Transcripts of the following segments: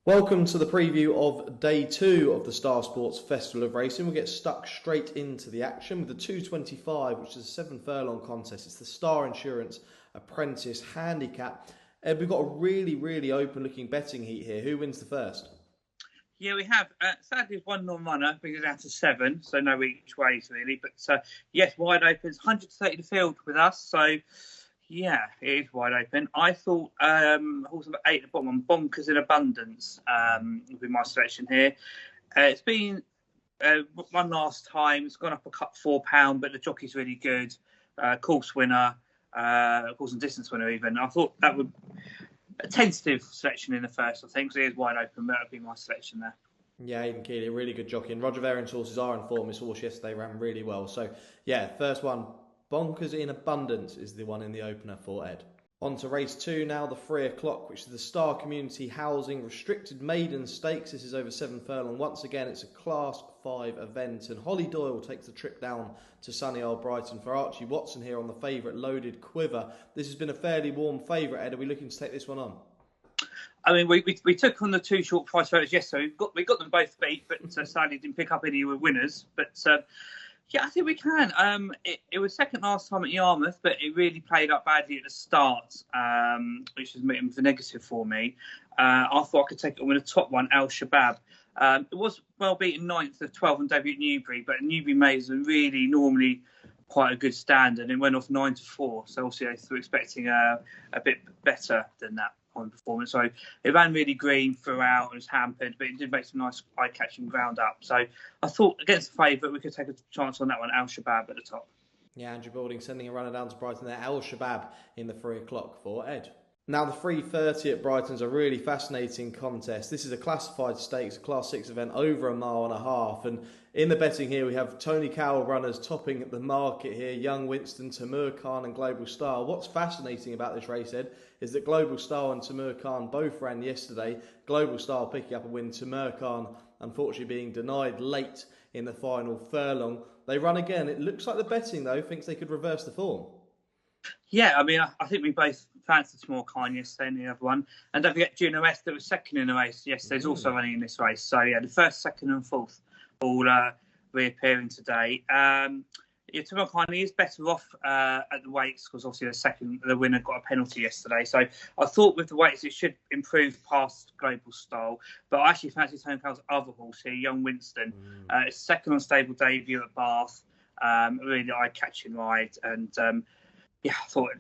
Welcome to the preview of day two of the Star Sports Festival of Racing. We'll get stuck straight into the action with the 225, which is a 7 furlong contest. It's the Star Insurance Apprentice Handicap. Ed, we've got a really open-looking betting heat here. Who wins the first? Yeah, we have. Sadly, it's one non-runner, brings it down to 7, so no each ways really. But yes, wide open. It's 130 the field with us, so yeah, it is wide open. I thought horse number 8 at the bottom, Bonkers in Abundance, would be my selection here. It's been one last time. It's gone up a cut £4, but the jockey's really good. Course winner, course and distance winner even. I thought that would a tentative selection in the first, I think. So it is wide open, but that would be my selection there. Yeah, Aidan Keeley, really good jockey. And Roger Varian's horses are in form. His horse yesterday ran really well. So yeah, first one, Bonkers in Abundance is the one in the opener for Ed. On to race 2 now, the 3 o'clock, which is the Star Community Housing Restricted Maiden Stakes. This is over 7 furlong. Once again, it's a Class 5 event, and Holly Doyle takes the trip down to sunny old Brighton for Archie Watson here on the favourite Loaded Quiver. This has been a fairly warm favourite, Ed. Are we looking to take this one on? I mean, we took on the 2 short price voters yesterday. We got them both beat, but sadly didn't pick up any winners. But yeah, I think we can. It was second last time at Yarmouth, but it really played up badly at the start, which was the negative for me. I thought I could take it on with the top one, Al Shabab. It was well beaten 9th of 12 on debut at Newbury, but Newbury made really normally quite a good standard and went off 9-4. So obviously they were expecting a bit better than that on performance. So it ran really green throughout and was hampered, but it did make some nice eye-catching ground up. So I thought against the favourite, we could take a chance on that one, Al Shabab at the top. Yeah, Andrew Balding sending a runner down to Brighton there. Al Shabab in the 3 o'clock for Ed. Now the 3:30 at Brighton's a really fascinating contest. This is a classified stakes, a Class 6 event over 1.5 miles. And in the betting here, we have Tony Cowell runners topping the market here. Young Winston, Timur Khan and Global Star. What's fascinating about this race, Ed, is that Global Star and Timur Khan both ran yesterday. Global Star picking up a win, Timur Khan unfortunately being denied late in the final furlong. They run again. It looks like the betting, though, thinks they could reverse the form. Yeah, I mean, I think we both fancied Timur Khan yesterday in the other one. And don't forget Juno S that was second in the race yesterday is also running in this race. So yeah, the first, second and fourth all reappearing today. Yeah, Timur Khan is better off at the weights because obviously the winner got a penalty yesterday. So I thought with the weights it should improve past Global Style. But I actually fancy Tony Cowell's other horse here, Young Winston. It's second on stable debut at Bath. Really eye-catching ride. And yeah, I thought,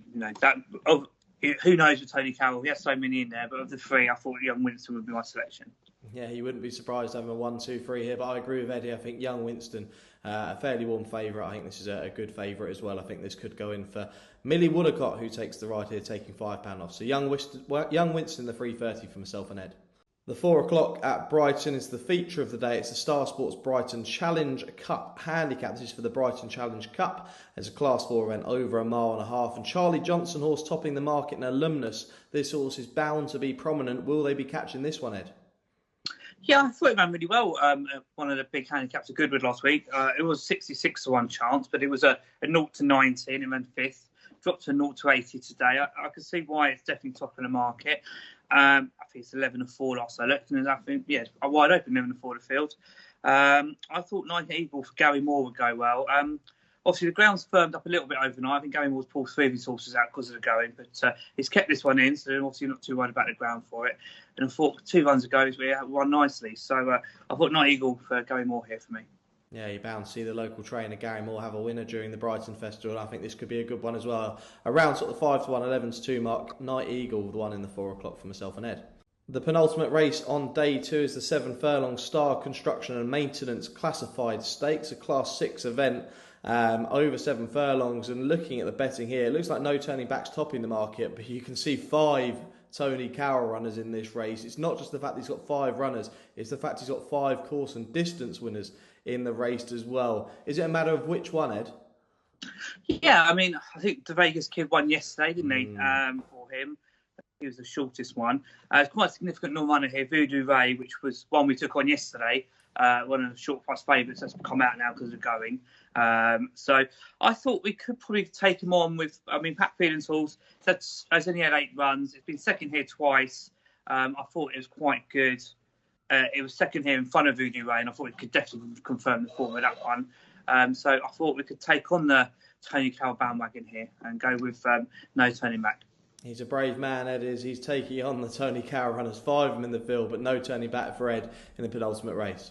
who knows with Tony Cowell? He has so many in there. But of the 3, I thought Young Winston would be my selection. Yeah, you wouldn't be surprised having a 1, 2, 3 here, but I agree with Eddie. I think Young Winston, a fairly warm favourite. I think this is a good favourite as well. I think this could go in for Millie Woodacott, who takes the ride here, taking £5 off. So Young Winston, the 3:30 for myself and Ed. The 4 o'clock at Brighton is the feature of the day. It's the Star Sports Brighton Challenge Cup Handicap. This is for the Brighton Challenge Cup. It's a Class 4 event over 1.5 miles. And Charlie Johnson horse topping the market, an alumnus. This horse is bound to be prominent. Will they be catching this one, Ed? Yeah, I thought it ran really well. One of the big handicaps at Goodwood last week. It was 66-1 chance, but it was a 0-19. It ran 5th. Dropped to 0-80 today. I can see why it's definitely top of the market. I think it's 11-4 last I looked, and I think, yeah, a wide open 11-4 the field. I thought 9 Eagle for Gary Moore would go well. Obviously, the ground's firmed up a little bit overnight. I think Gary Moore's pulled 3 of his horses out because of the going, but he's kept this one in, so they're obviously not too worried about the ground for it. And I thought 2 runs ago, we won nicely. So I thought 9 Eagle for Gary Moore here for me. Yeah, you're bound to see the local trainer Gary Moore have a winner during the Brighton Festival. I think this could be a good one as well. Around sort of 5-1, 11-2 mark. Night Eagle, the one in the 4 o'clock for myself and Ed. The penultimate race on day 2 is the 7 furlong Star Construction and Maintenance Classified Stakes, a Class 6 event over 7 furlongs. And looking at the betting here, it looks like No Turning Back's topping the market, but you can see 5 Tony Cowell runners in this race. It's not just the fact he's got 5 runners, it's the fact he's got 5 course and distance winners in the race as well. Is it a matter of which one, Ed? Yeah, I mean, I think the Vegas kid won yesterday, didn't he, for him? He was the shortest one. It's quite a significant non-runner here, Voodoo Ray, which was one we took on yesterday. One of the short price favourites that's come out now because of going. So I thought we could probably take him on with, Pat Phelan's horse. That's only had 8 runs. It's been second here twice. I thought it was quite good. It was second here in front of Voodoo Ray, and I thought we could definitely confirm the form of that one. So I thought we could take on the Tony Carroll bandwagon here and go with no turning back. He's a brave man, Ed is. He's taking on the Tony Carroll runners, 5 of them in the field, but no turning back for Ed in the penultimate race.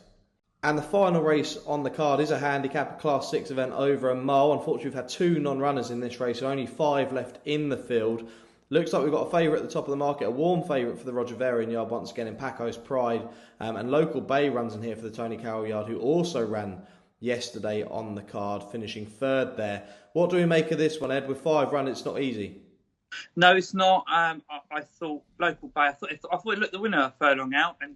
And the final race on the card is a handicap, a Class 6 event over a mile. Unfortunately, we've had 2 non-runners in this race, so only 5 left in the field. Looks like we've got a favourite at the top of the market, a warm favourite for the Roger Varian yard once again in Paco's Pride. And Local Bay runs in here for the Tony Carroll yard, who also ran yesterday on the card, finishing 3rd there. What do we make of this one, Ed? With 5 runs, it's not easy. No, it's not. I thought Local Bay. I thought it looked the winner a furlong out and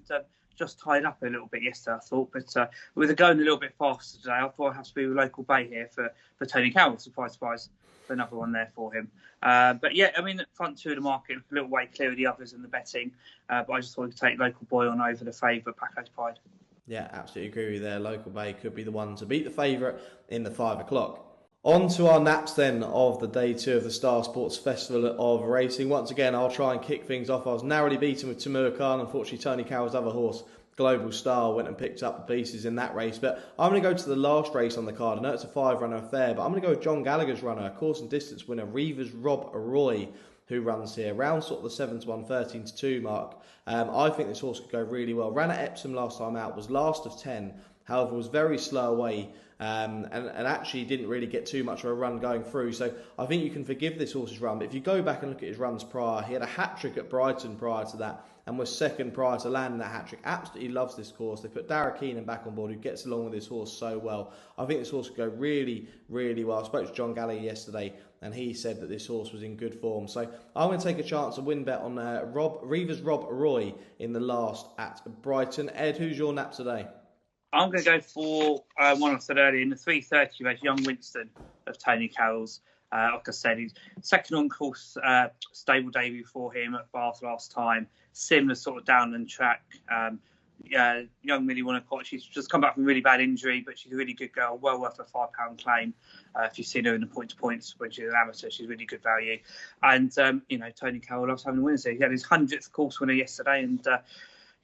just tied up a little bit yesterday. I thought, but with it going a little bit faster today, I thought I'd have to be with Local Bay here for Tony Carroll. Surprise, another one there for him. But yeah, I mean, front 2 of the market, a little way clear of the others in the betting. But I just thought we could take Local Boy on over the favourite, Paco's Pride. Yeah, absolutely agree with you there. Local Bay could be the one to beat the favourite in the 5 o'clock. On to our naps then of the day 2 of the Star Sports Festival of Racing. Once again, I'll try and kick things off. I was narrowly beaten with Tamua Khan. Unfortunately, Tony Carroll's other horse, Global Star, went and picked up the pieces in that race. But I'm going to go to the last race on the card. I know it's a 5-runner affair, but I'm going to go with John Gallagher's runner, course and distance winner, Reaver's Rob Roy, who runs here around sort of the 7 to 1, 13 to 2 mark. I think this horse could go really well. Ran at Epsom last time out, was last of 10. However, was very slow away and actually didn't really get too much of a run going through. So I think you can forgive this horse's run. But if you go back and look at his runs prior, he had a hat-trick at Brighton prior to that and was 2nd prior to landing that hat-trick. Absolutely loves this course. They put Darragh Keenan back on board, who gets along with this horse so well. I think this horse could go really, really well. I spoke to John Gallagher yesterday and he said that this horse was in good form. So I'm going to take a chance, a win bet on Reaver's Rob Roy in the last at Brighton. Ed, who's your nap today? I'm going to go for one I said earlier in the 3:30 race, Young Winston of Tony Carroll's. Like I said, he's second on course, stable debut for him at Bath last time. Similar sort of downland track. Young Millie Wanacott, she's just come back from a really bad injury, but she's a really good girl, well worth a £5 claim. If you've seen her in the point-to-points when she's an amateur, she's really good value. And, Tony Carroll loves having winners here. He had his 100th course winner yesterday, and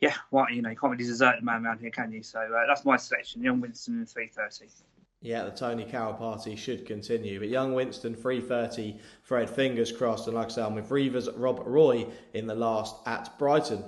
you can't really desert the man around here, can you? So that's my selection, Young Winston in 3:30. Yeah, the Tony Carroll party should continue. But Young Winston, 3:30, Fred, fingers crossed. And like I say, I'm with Reaver's Rob Roy in the last at Brighton.